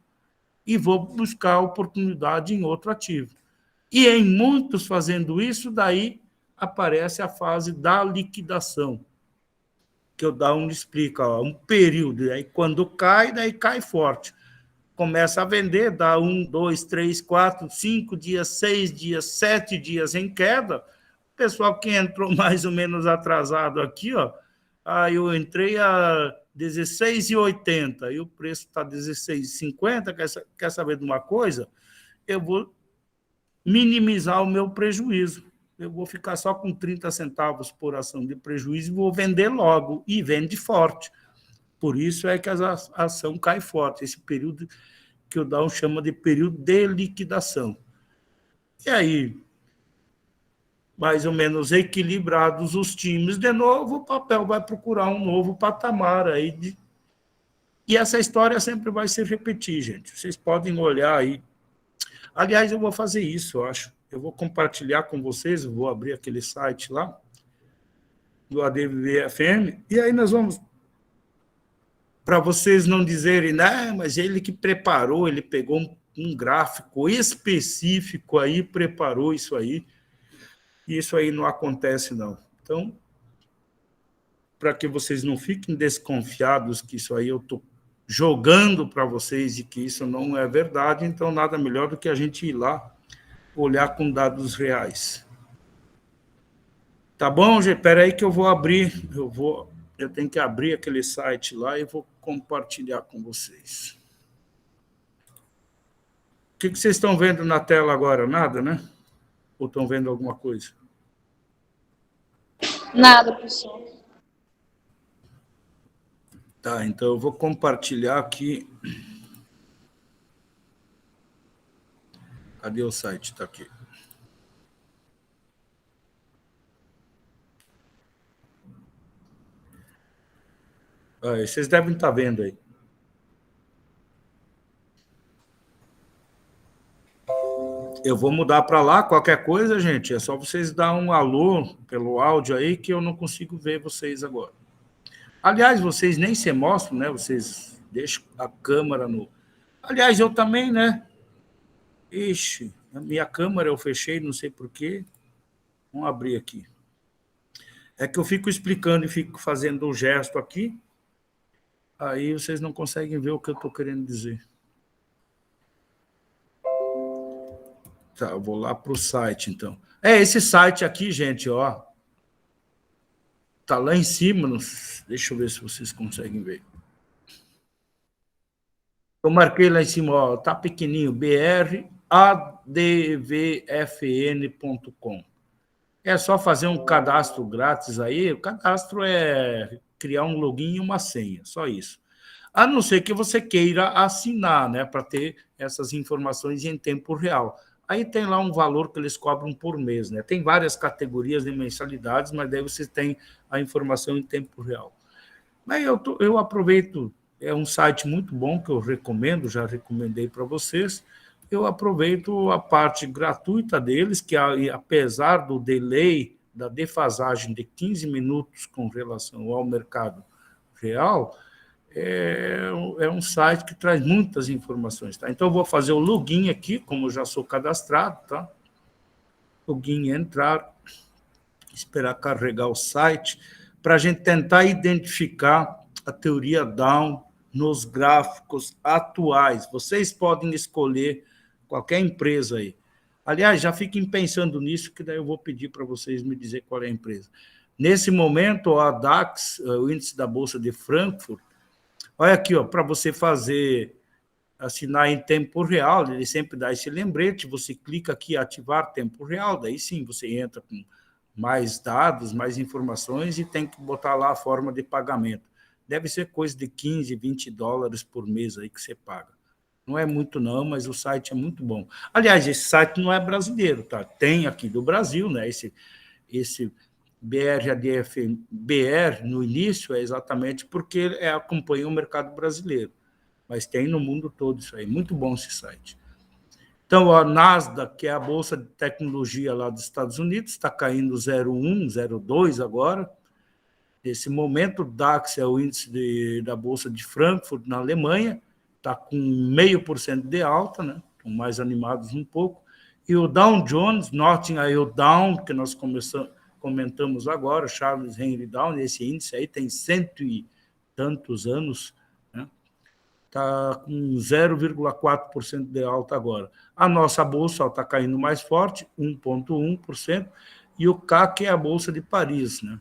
e vou buscar oportunidade em outro ativo. E em muitos fazendo isso, daí aparece a fase da liquidação, que o Down explica, ó, um período, aí quando cai, daí cai forte. Começa a vender, dá 1, 2, 3, 4, 5 dias, 6 dias, 7 dias em queda. O pessoal que entrou mais ou menos atrasado aqui, ó, aí eu entrei a 16,80 e o preço está 16,50, quer saber de uma coisa? Eu vou minimizar o meu prejuízo. Eu vou ficar só com 30 centavos por ação de prejuízo e vou vender logo, e vende forte. Por isso é que a ação cai forte, esse período que o Dow chama de período de liquidação. E aí, mais ou menos equilibrados os times, de novo, o papel vai procurar um novo patamar aí. E essa história sempre vai se repetir, gente. Vocês podem olhar aí. Aliás, eu vou fazer isso, eu acho. Eu vou compartilhar com vocês, eu vou abrir aquele site lá, do ADVFM, e aí nós vamos, para vocês não dizerem, né, mas ele que preparou, ele pegou um gráfico específico aí, preparou isso aí, e isso aí não acontece, não. Então, para que vocês não fiquem desconfiados que isso aí eu estou jogando para vocês e que isso não é verdade, então nada melhor do que a gente ir lá olhar com dados reais. Tá bom, gente? Espera aí que eu vou abrir, eu tenho que abrir aquele site lá e vou compartilhar com vocês. que vocês estão vendo na tela agora? Nada, né? Ou estão vendo alguma coisa? Nada, professor. Tá, então eu vou compartilhar aqui. Cadê o site? Está aqui. Vocês devem estar vendo aí. Eu vou mudar para lá, qualquer coisa, gente, é só vocês dar um alô pelo áudio aí que eu não consigo ver vocês agora. Aliás, vocês nem se mostram, né? Vocês deixam a câmera no... Aliás, eu também, né? Ixi, a minha câmera eu fechei, não sei por quê. Vamos abrir aqui. É que eu fico explicando e fico fazendo um gesto aqui, aí vocês não conseguem ver o que eu estou querendo dizer. Tá, eu vou lá para o site, então. Esse site aqui, gente, ó. Tá lá em cima. Deixa eu ver se vocês conseguem ver. Eu marquei lá em cima, ó. Tá pequenininho. bradvfn.com. É só fazer um cadastro grátis aí. O cadastro é criar um login e uma senha, só isso. A não ser que você queira assinar, né, para ter essas informações em tempo real. Aí tem lá um valor que eles cobram por mês, né? Tem várias categorias de mensalidades, mas daí você tem a informação em tempo real. Mas eu aproveito, é um site muito bom que eu recomendo, já recomendei para vocês. Eu aproveito a parte gratuita deles, que apesar do delay, da defasagem de 15 minutos com relação ao mercado real, é um site que traz muitas informações. Tá? Então, eu vou fazer o login aqui, como eu já sou cadastrado. Tá? Login, entrar, esperar carregar o site, para a gente tentar identificar a teoria Down nos gráficos atuais. Vocês podem escolher qualquer empresa aí. Aliás, já fiquem pensando nisso, que daí eu vou pedir para vocês me dizer qual é a empresa. Nesse momento, a DAX, o índice da Bolsa de Frankfurt, olha aqui, para você assinar em tempo real, ele sempre dá esse lembrete, você clica aqui, ativar tempo real, daí sim, você entra com mais dados, mais informações e tem que botar lá a forma de pagamento. Deve ser coisa de 15, 20 dólares por mês aí que você paga. Não é muito não, mas o site é muito bom. Aliás, esse site não é brasileiro, tá? Tem aqui do Brasil, né? Esse BR no início é exatamente porque acompanha o mercado brasileiro, mas tem no mundo todo isso aí, muito bom esse site. Então, a Nasdaq, que é a bolsa de tecnologia lá dos Estados Unidos, está caindo 0,1, 0,2 agora. Nesse momento, o DAX é o índice da bolsa de Frankfurt, na Alemanha, está com 0,5% de alta, né? Estão mais animados um pouco. E o Dow Jones, notem aí o Dow, que nós comentamos agora, Charles Henry Down, esse índice aí tem 100 e tantos anos, né? Está com 0,4% de alta agora. A nossa bolsa está caindo mais forte, 1,1%, e o CAC é a bolsa de Paris, né?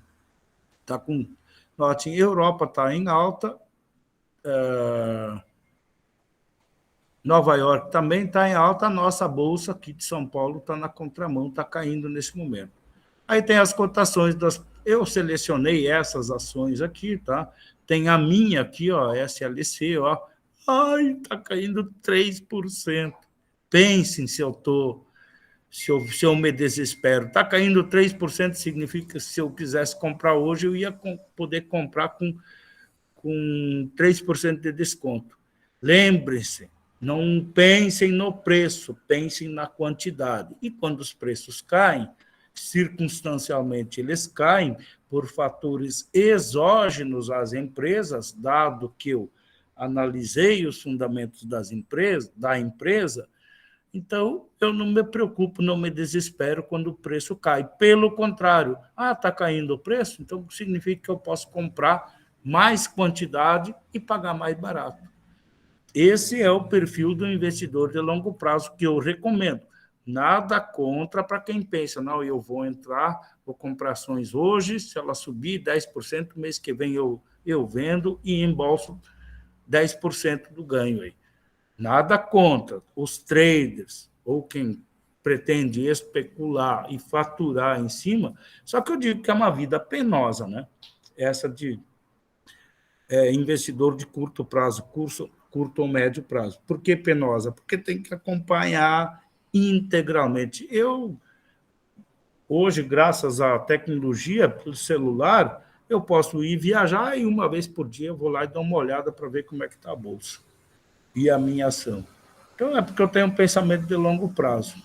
Está com, notem, Europa está em alta, Nova York também está em alta, a nossa bolsa aqui de São Paulo está na contramão, está caindo nesse momento. Aí tem as cotações eu selecionei essas ações aqui, tá? Tem a minha aqui, ó, SLC, ó. Ai, está caindo 3%. Pensem se eu me desespero. Está caindo 3%, significa que se eu quisesse comprar hoje, eu ia poder comprar com 3% de desconto. Lembre-se, não pensem no preço, pensem na quantidade. E quando os preços caem, circunstancialmente eles caem por fatores exógenos às empresas, dado que eu analisei os fundamentos da empresa, então eu não me preocupo, não me desespero quando o preço cai. Pelo contrário, está caindo o preço, então significa que eu posso comprar mais quantidade e pagar mais barato. Esse é o perfil do investidor de longo prazo que eu recomendo. Nada contra para quem pensa, não, eu vou entrar, vou comprar ações hoje, se ela subir 10%, mês que vem eu vendo e embolso 10% do ganho aí. Nada contra os traders ou quem pretende especular e faturar em cima, só que eu digo que é uma vida penosa, né? Essa de investidor de curto prazo, curto ou médio prazo. Por que penosa? Porque tem que acompanhar integralmente. Hoje, graças à tecnologia, pelo celular, eu posso ir viajar e uma vez por dia eu vou lá e dar uma olhada para ver como é que está a bolsa e a minha ação. Então, é porque eu tenho um pensamento de longo prazo.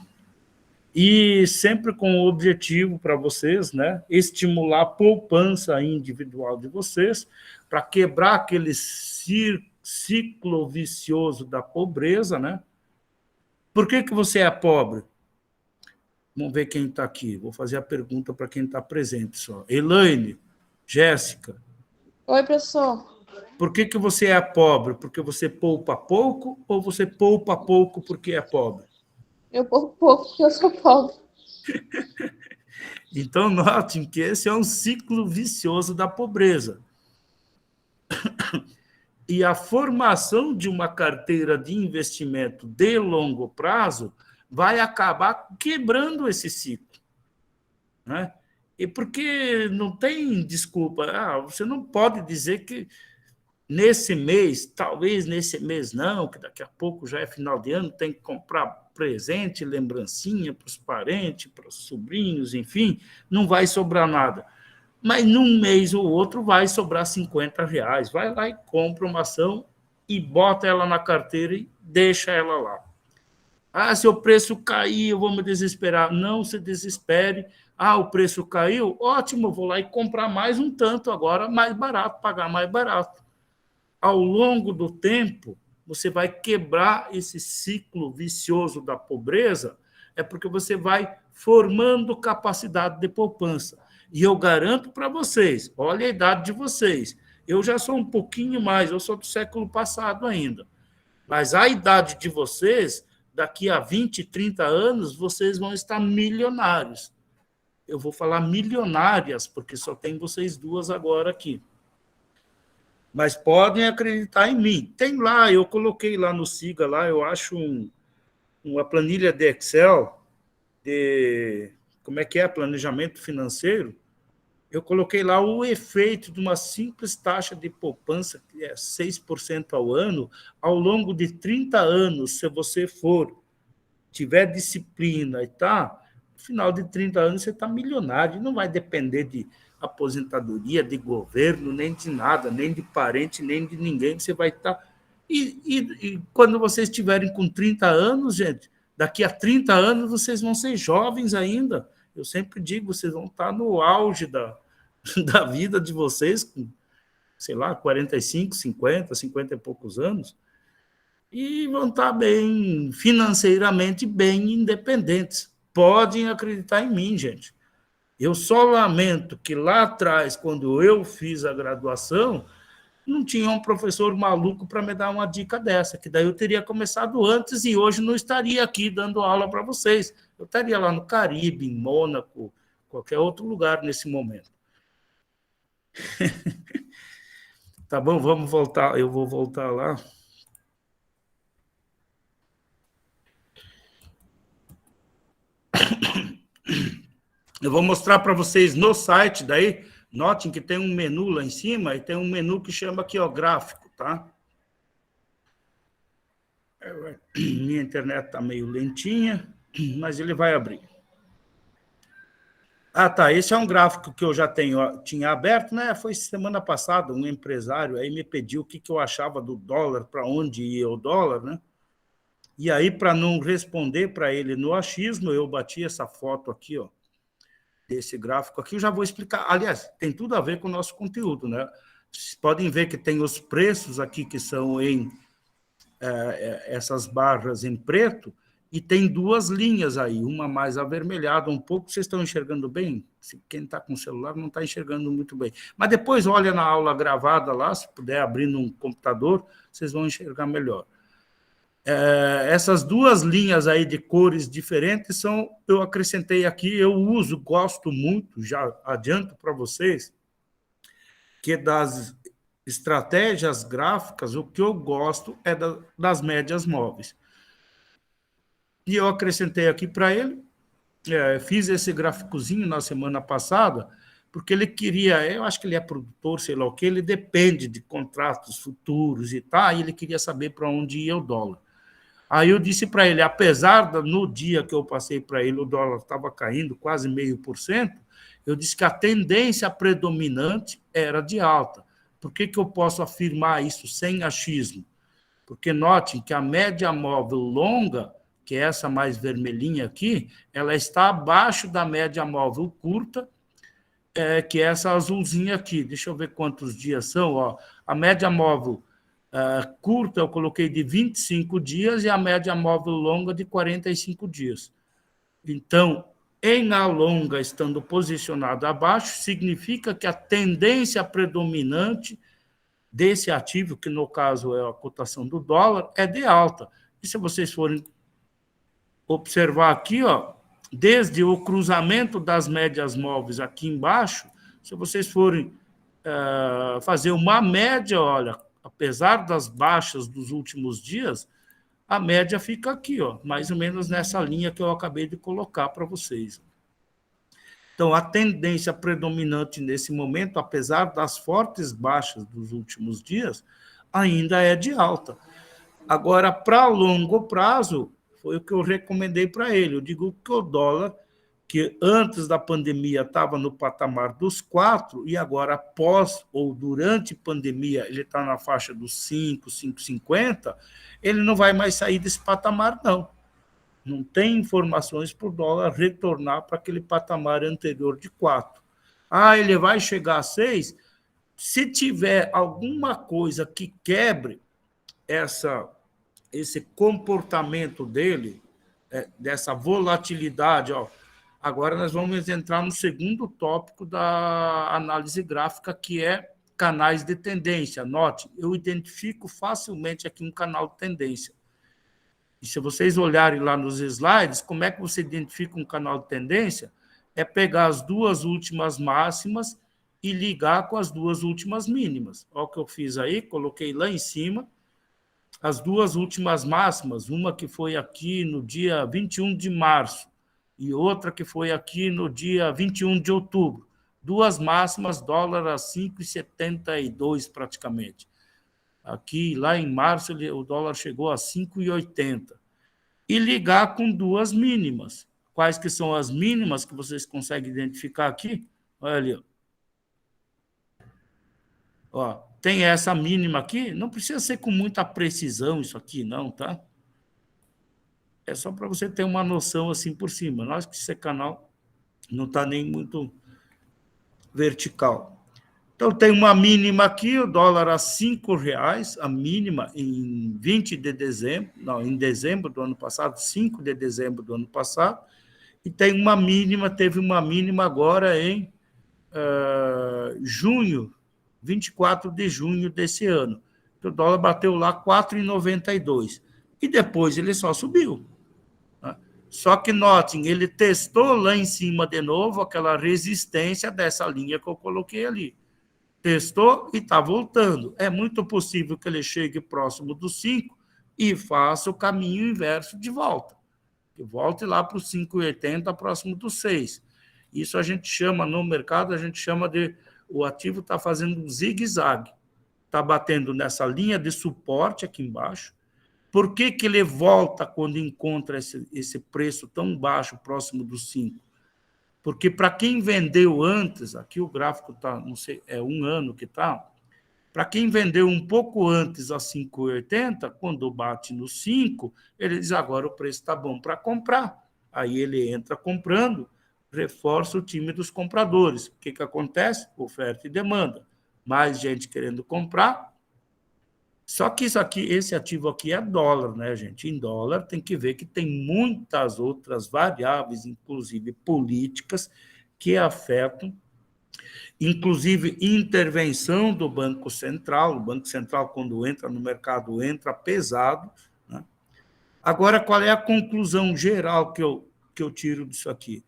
E sempre com o objetivo para vocês, né, estimular a poupança individual de vocês, para quebrar aquele ciclo vicioso da pobreza, né? Por que você é pobre? Vamos ver quem está aqui. Vou fazer a pergunta para quem está presente só. Elaine, Jéssica. Oi, professor. Por que você é pobre? Porque você poupa pouco ou você poupa pouco porque é pobre? Eu pouco porque eu sou pobre. Então, notem que esse é um ciclo vicioso da pobreza. E a formação de uma carteira de investimento de longo prazo vai acabar quebrando esse ciclo, né? E porque não tem desculpa, você não pode dizer que nesse mês, talvez nesse mês não, que daqui a pouco já é final de ano, tem que comprar presente, lembrancinha para os parentes, para os sobrinhos, enfim, não vai sobrar nada. Mas num mês ou outro vai sobrar R$ 50. Vai lá e compra uma ação e bota ela na carteira e deixa ela lá. Se o preço cair, eu vou me desesperar. Não se desespere. O preço caiu? Ótimo, vou lá e comprar mais um tanto agora, mais barato, pagar mais barato. Ao longo do tempo, você vai quebrar esse ciclo vicioso da pobreza, é porque você vai formando capacidade de poupança. E eu garanto para vocês, olha a idade de vocês, eu já sou um pouquinho mais, eu sou do século passado ainda, mas a idade de vocês, daqui a 20, 30 anos, vocês vão estar milionários. Eu vou falar milionárias, porque só tem vocês duas agora aqui. Mas podem acreditar em mim. Tem lá, eu coloquei lá no Siga, lá, eu acho uma planilha de Excel, de como é que é, planejamento financeiro. Eu coloquei lá o efeito de uma simples taxa de poupança, que é 6% ao ano, ao longo de 30 anos, se você tiver disciplina e no final de 30 anos você está milionário, não vai depender de aposentadoria, de governo, nem de nada, nem de parente, nem de ninguém, você vai estar... E quando vocês estiverem com 30 anos, gente, daqui a 30 anos vocês vão ser jovens ainda. Eu sempre digo, vocês vão estar no auge da vida de vocês, com, sei lá, 45, 50 e poucos anos, e vão estar bem, financeiramente bem independentes. Podem acreditar em mim, gente. Eu só lamento que lá atrás, quando eu fiz a graduação, não tinha um professor maluco para me dar uma dica dessa, que daí eu teria começado antes e hoje não estaria aqui dando aula para vocês. Eu estaria lá no Caribe, em Mônaco, qualquer outro lugar nesse momento. Tá bom, vamos voltar. Eu vou voltar lá. Eu vou mostrar para vocês no site, daí, notem que tem um menu lá em cima e tem um menu que chama aqui, ó, gráfico, tá? Minha internet está meio lentinha, mas ele vai abrir. Tá, esse é um gráfico que eu já tinha aberto, né? Foi semana passada, um empresário aí me pediu o que eu achava do dólar, para onde ia o dólar, né? E aí, para não responder para ele no achismo, eu bati essa foto aqui, ó, desse gráfico aqui, eu já vou explicar. Aliás, tem tudo a ver com o nosso conteúdo, né? Vocês podem ver que tem os preços aqui que são em essas barras em preto, e tem duas linhas aí, uma mais avermelhada um pouco. Vocês estão enxergando bem? Quem está com o celular não está enxergando muito bem. Mas depois olha na aula gravada lá, se puder abrir no computador, vocês vão enxergar melhor. Essas duas linhas aí de cores diferentes eu acrescentei aqui, eu uso, gosto muito, já adianto para vocês, que das estratégias gráficas, o que eu gosto é das médias móveis. E eu acrescentei aqui para ele, fiz esse gráficozinho na semana passada, porque ele queria, eu acho que ele é produtor, sei lá o que, ele depende de contratos futuros e tal, e ele queria saber para onde ia o dólar. Aí eu disse para ele, apesar no dia que eu passei para ele, o dólar estava caindo quase 0,5%, eu disse que a tendência predominante era de alta. Por que eu posso afirmar isso sem achismo? Porque notem que a média móvel longa, que é essa mais vermelhinha aqui, ela está abaixo da média móvel curta, que é essa azulzinha aqui. Deixa eu ver quantos dias são. Ó. A média móvel curta eu coloquei de 25 dias e a média móvel longa de 45 dias. Então, em a longa estando posicionado abaixo, significa que a tendência predominante desse ativo, que no caso é a cotação do dólar, é de alta. E se vocês forem observar aqui, ó, desde o cruzamento das médias móveis aqui embaixo, se vocês forem fazer uma média, olha, apesar das baixas dos últimos dias, a média fica aqui, ó, mais ou menos nessa linha que eu acabei de colocar para vocês. Então, a tendência predominante nesse momento, apesar das fortes baixas dos últimos dias, ainda é de alta. Agora, para longo prazo, foi o que eu recomendei para ele. Eu digo que o dólar, que antes da pandemia estava no patamar dos 4, e agora após ou durante a pandemia ele está na faixa dos 5, 5,50, ele não vai mais sair desse patamar, não. Não tem informações para o dólar retornar para aquele patamar anterior de 4. Ele vai chegar a 6? Se tiver alguma coisa que quebre esse comportamento dele, dessa volatilidade, ó. Agora nós vamos entrar no segundo tópico da análise gráfica, que é canais de tendência. Note, eu identifico facilmente aqui um canal de tendência. E se vocês olharem lá nos slides, como é que você identifica um canal de tendência? É pegar as duas últimas máximas e ligar com as duas últimas mínimas. Olha o que eu fiz aí, coloquei lá em cima as duas últimas máximas, uma que foi aqui no dia 21 de março e outra que foi aqui no dia 21 de outubro. Duas máximas, dólar a 5,72 praticamente. Aqui, lá em março, o dólar chegou a 5,80. E ligar com duas mínimas. Quais que são as mínimas que vocês conseguem identificar aqui? Olha ali. Ó, tem essa mínima aqui. Não precisa ser com muita precisão isso aqui, não, tá? É só para você ter uma noção assim por cima. Nós que esse canal não está nem muito vertical. Então, tem uma mínima aqui, o dólar a R$5, a mínima em 20 de dezembro, não, em dezembro do ano passado, 5 de dezembro do ano passado, e tem uma mínima, teve uma mínima agora em junho, 24 de junho desse ano. O dólar bateu lá 4,92. E depois ele só subiu. Né? Só que notem, ele testou lá em cima de novo aquela resistência dessa linha que eu coloquei ali. Testou e está voltando. É muito possível que ele chegue próximo dos 5 e faça o caminho inverso de volta. Que volte lá para os 5,80, próximo dos 6. Isso a gente chama, no mercado, a gente chama de o ativo está fazendo um zigue-zague. Está batendo nessa linha de suporte aqui embaixo. Por que ele volta quando encontra esse preço tão baixo, próximo dos 5? Porque para quem vendeu antes, aqui o gráfico está, não sei, é um ano que está, para quem vendeu um pouco antes a 5,80, quando bate no 5, ele diz, agora o preço está bom para comprar. Aí ele entra comprando, reforça o time dos compradores. O que acontece? Oferta e demanda. Mais gente querendo comprar. Só que isso aqui, esse ativo aqui é dólar, né, gente? Em dólar tem que ver que tem muitas outras variáveis, inclusive políticas, que afetam, inclusive intervenção do Banco Central. O Banco Central, quando entra no mercado, entra pesado. Né? Agora, qual é a conclusão geral que eu tiro disso aqui?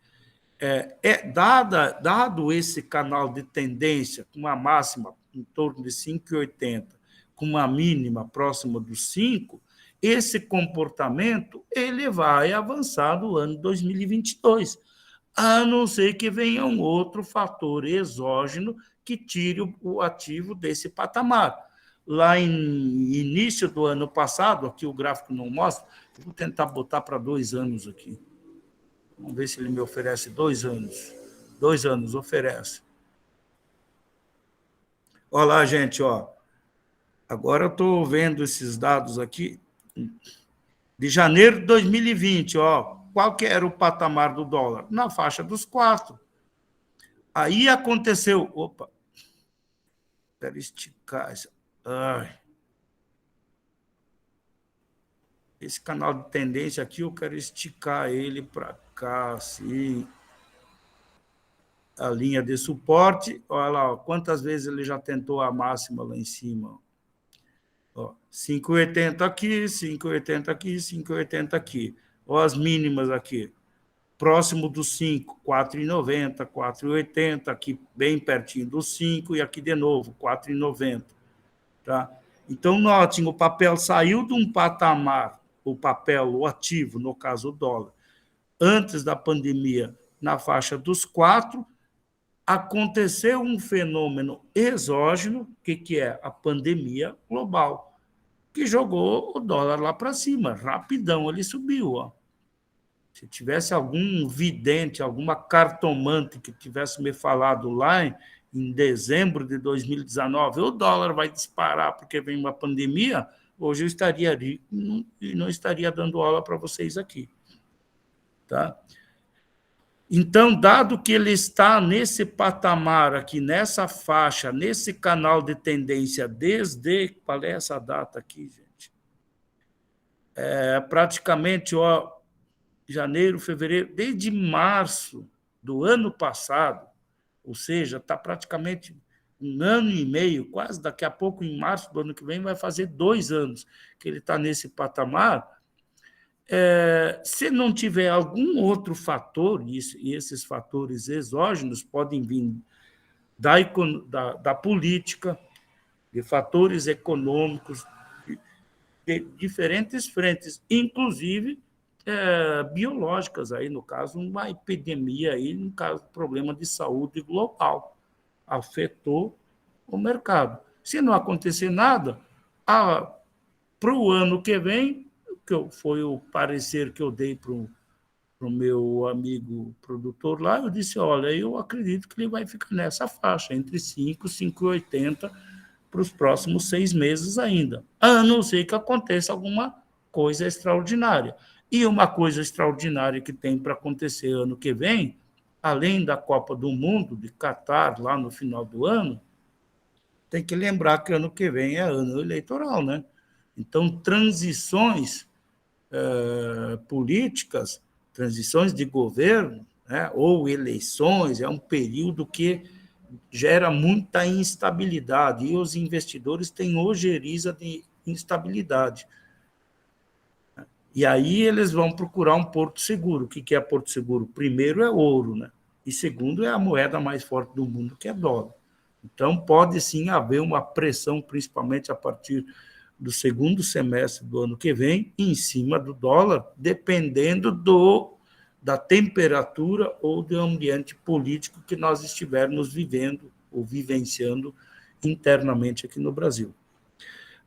Dado esse canal de tendência, com uma máxima em torno de 5,80, com uma mínima próxima dos 5, esse comportamento ele vai avançar no ano 2022, a não ser que venha um outro fator exógeno que tire o ativo desse patamar. Lá em início do ano passado, aqui o gráfico não mostra, vou tentar botar para 2 anos aqui. Vamos ver se ele me oferece 2 anos. 2 anos oferece. Olha lá, gente, ó. Agora eu estou vendo esses dados aqui de janeiro de 2020, ó. Qual que era o patamar do dólar? Na faixa dos 4. Aí aconteceu... Opa! Quero esticar isso. Ai. Esse canal de tendência aqui, eu quero esticar ele para cá, assim. A linha de suporte, olha lá, ó, quantas vezes ele já tentou a máxima lá em cima. 5,80 aqui, 5,80 aqui, 5,80 aqui. Olha as mínimas aqui. Próximo dos 5, 4,90, 4,80, aqui bem pertinho dos 5, e aqui de novo, 4,90. Tá? Então, notem, o papel saiu de um patamar, o ativo, no caso o dólar, antes da pandemia, na faixa dos 4, aconteceu um fenômeno exógeno, que é a pandemia global, que jogou o dólar lá para cima, rapidão ele subiu. Ó. Se tivesse algum vidente, alguma cartomante que tivesse me falado lá em dezembro de 2019, o dólar vai disparar porque vem uma pandemia, hoje eu estaria rico e não estaria dando aula para vocês aqui. Tá? Então, dado que ele está nesse patamar aqui, nessa faixa, nesse canal de tendência, desde... Qual é essa data aqui, gente? Praticamente, ó, janeiro, fevereiro, desde março do ano passado, ou seja, está praticamente 1 ano e meio, quase daqui a pouco, em março do ano que vem, vai fazer 2 anos que ele está nesse patamar. Se não tiver algum outro fator, e esses fatores exógenos podem vir da política, de fatores econômicos, de diferentes frentes, inclusive biológicas, aí, no caso, uma epidemia, aí, no caso, problema de saúde global, afetou o mercado. Se não acontecer nada, para o ano que vem, foi o parecer que eu dei para o meu amigo produtor lá, eu disse, olha, eu acredito que ele vai ficar nessa faixa, entre 5 e 5,80 para os próximos 6 meses ainda, a não ser que aconteça alguma coisa extraordinária. E uma coisa extraordinária que tem para acontecer ano que vem, além da Copa do Mundo, de Catar, lá no final do ano, tem que lembrar que ano que vem é ano eleitoral, né? Então, transições políticas, transições de governo, né, ou eleições, é um período que gera muita instabilidade, e os investidores têm ojeriza de instabilidade. E aí eles vão procurar um porto seguro. O que é porto seguro? Primeiro é ouro, né? E segundo é a moeda mais forte do mundo, que é dólar. Então, pode sim haver uma pressão, principalmente a partir do segundo semestre do ano que vem, em cima do dólar, dependendo da temperatura ou do ambiente político que nós estivermos vivendo ou vivenciando internamente aqui no Brasil.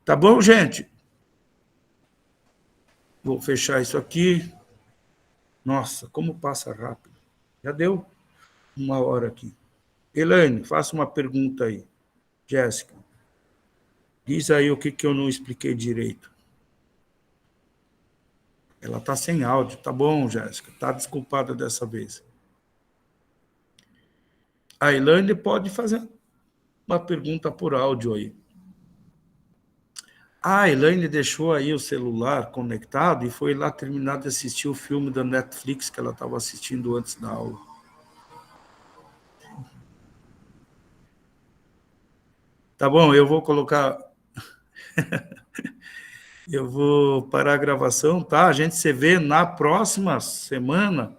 Tá bom, gente? Vou fechar isso aqui. Nossa, como passa rápido. Já deu 1 hora aqui. Elaine, faça uma pergunta aí. Jéssica, diz aí o que eu não expliquei direito. Ela está sem áudio. Tá bom, Jéssica. Está desculpada dessa vez. A Elaine pode fazer uma pergunta por áudio aí. A Elaine deixou aí o celular conectado e foi lá terminar de assistir o filme da Netflix que ela estava assistindo antes da aula. Tá bom, eu vou colocar... Eu vou parar a gravação, tá? A gente se vê na próxima semana,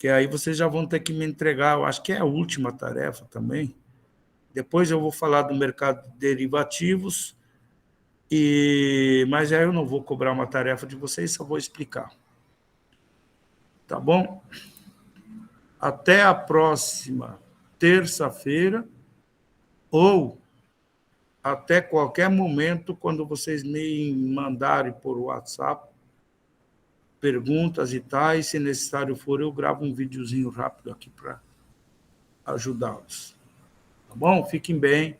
que aí vocês já vão ter que me entregar, eu acho que é a última tarefa também. Depois eu vou falar do mercado de derivativos, mas aí eu não vou cobrar uma tarefa de vocês, só vou explicar. Tá bom? Até a próxima terça-feira, ou até qualquer momento, quando vocês me mandarem por WhatsApp perguntas e tais, se necessário for, eu gravo um videozinho rápido aqui para ajudá-los. Tá bom? Fiquem bem.